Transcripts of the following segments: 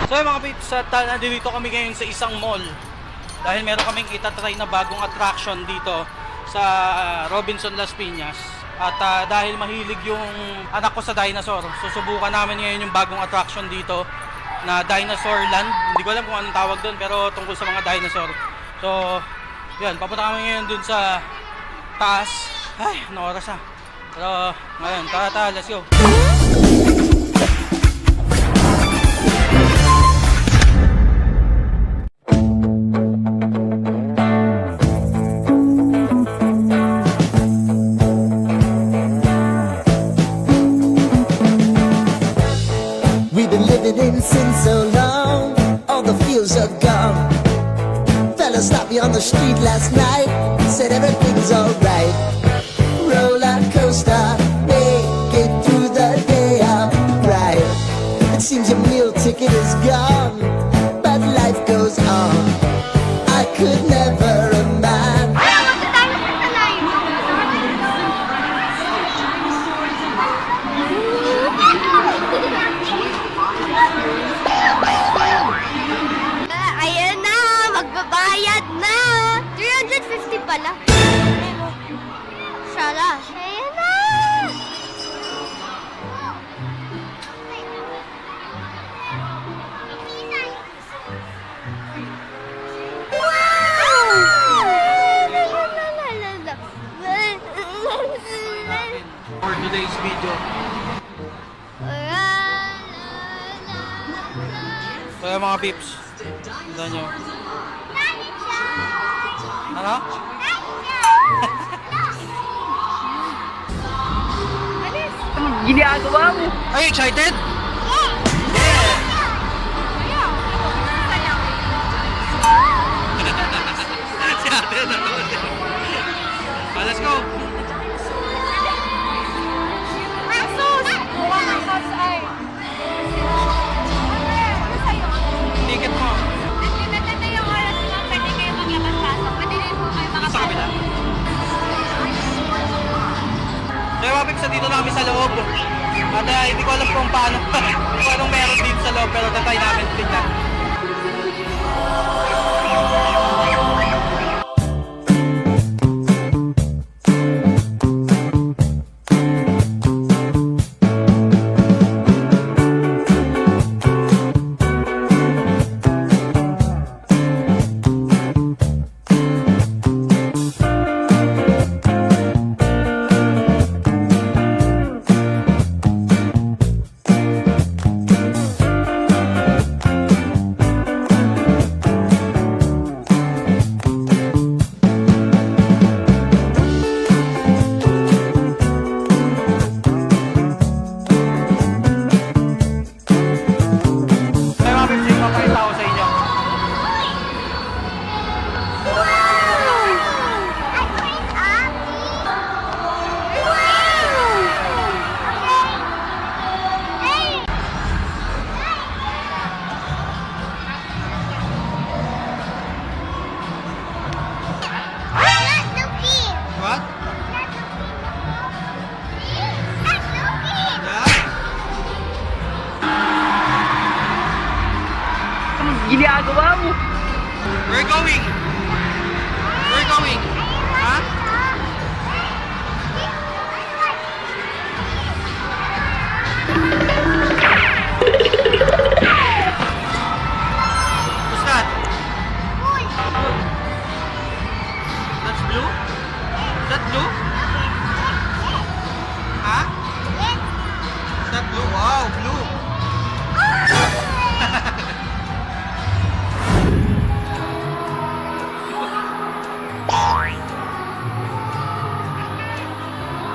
So mga peeps, nandito kami ngayon sa isang mall dahil meron kaming itatry na bagong attraction dito sa Robinson Las Piñas. At dahil mahilig yung anak ko sa dinosaur, susubukan namin ngayon yung bagong attraction dito na Dinosaur Land. Hindi ko alam kung anong tawag doon, pero tungkol sa mga dinosaur. So, yun, papunta kami ngayon dun sa taas. Ay, ano oras na. Pero ngayon, tara, let's go. In sin so long, all the feels are gone. Fella stopped me on the street last night, said everything's alright. Roller coaster, make it through the day alright. It seems your meal ticket is gone, but life goes on. I could never imagine. Ayan na, magbabayad na. 350 pala. Shala. Ayan na. For today's video. Kaya mga peeps, tignan nyo. Ano? Ginagawa mo? Are you excited? Si ate na to. Let's go! Ticket mo. Sa kabila. Kaya mga peeps, dito na kami sa loob. At hindi ko alam kung paano, kung anong meron dito sa loob, pero tatry namin tignan. What? Ginagawa mo? We're going! We're going! Huh? What's that? That's blue? Is that blue? Huh? Is that blue? Wow, blue!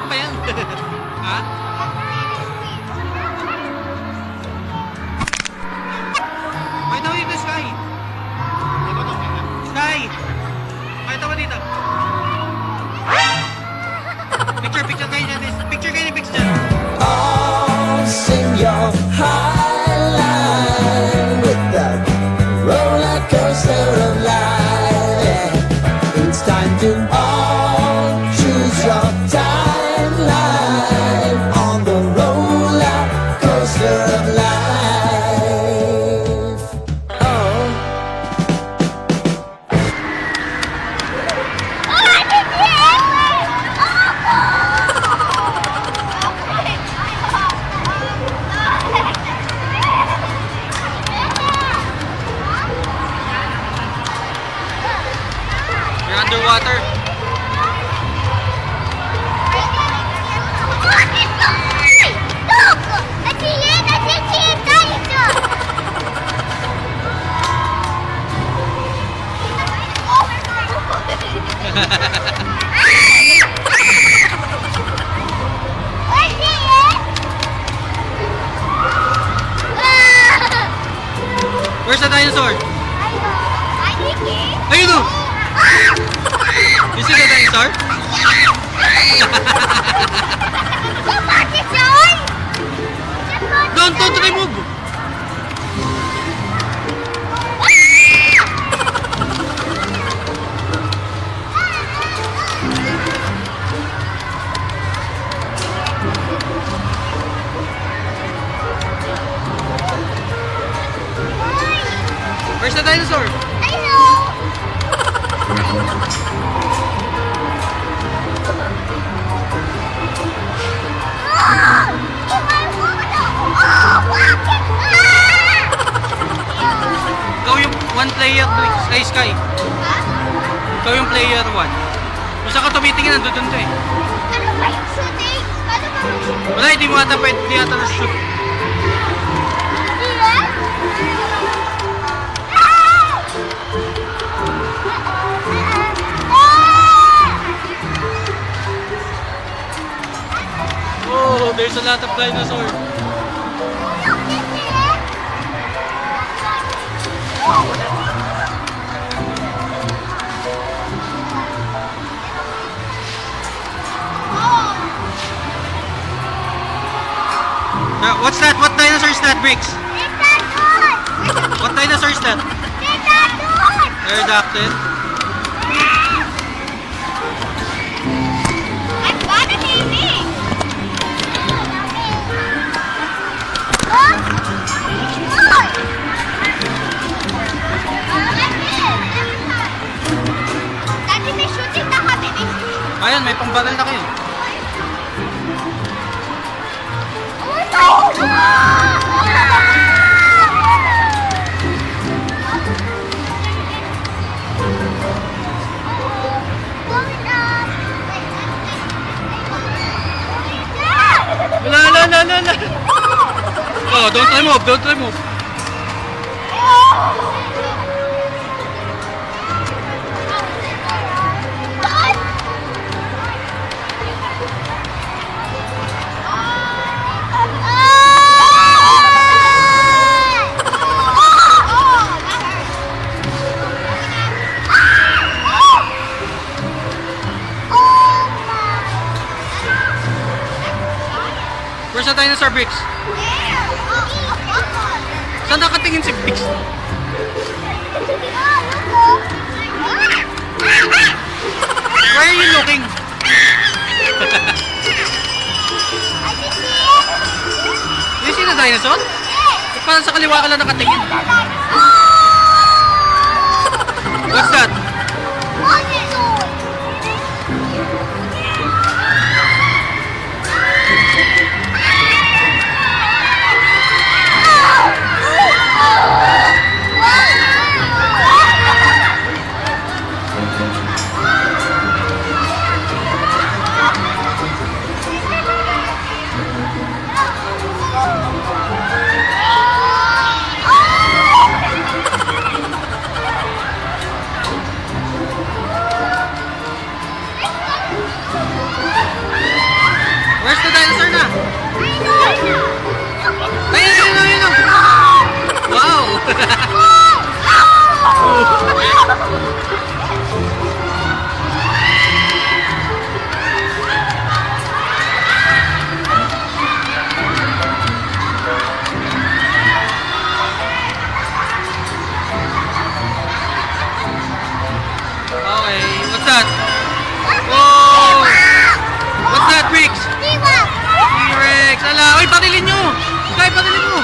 Ano ba yan? Ha? Pakita mo dito, Sky. Sky! Pakita mo dito. Picture kayo natin. Picture dyan. All sing your Where's the dinosaur? I think it. Ayun o! You see the dinosaur? Go back, John! Don't remove! Where's the dinosaur? I know. Ikaw yung one player, Sky. Ikaw yung player one. Kung saan ka tumitingin, nandun to eh. Ano ba yung shooting? Ano ba yung shooting? Wala, hindi mo ata pwede, hindi ata na-shoot. Oh, there's a lot of dinosaurs. What's that? What dinosaur is that, Bricks? What dinosaur is that? Pterodactyl. Ayan, may pambagal na kayo. Wala. Oh, don't remove. Where's the dinosaur, Bricks? Saan nakatingin si Bricks? Where are you looking? You see the dinosaur? Parang sa kaliwa ka lang nakatingin. What's that? Where's the dinosaur na? Ayun. Wow! Okay, what's that? Whoa! What's that, Bricks? T-Rex! Ala! Uy, patilin nyo! Sky, patilin mo!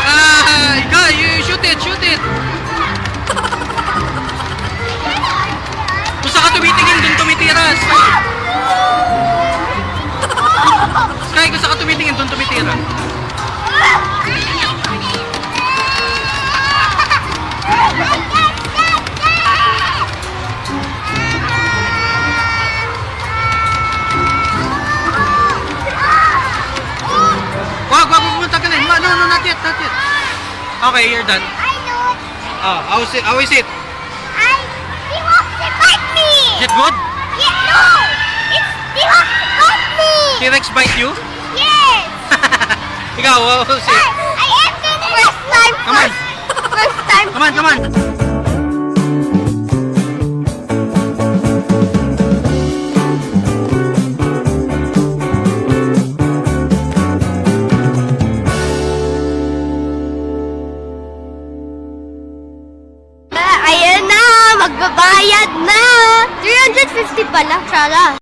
Ah! Ikaw, you shoot it! Kung saan ka tumitingin, dun tumitira! Sky, kung saan ka tumitingin, dun tumitira! Wag mo tagalin. No, not yet. Okay, you're done. Oh, how is it? He wants to fight me! Is it good? Yeah, no! T-Rex bite me! T-Rex bite you? Yes! Ikaw, si... I entered it! First time! Come on! First time! Come on, come on! Ayan na! Magbabayad na! 350 pala. Sala.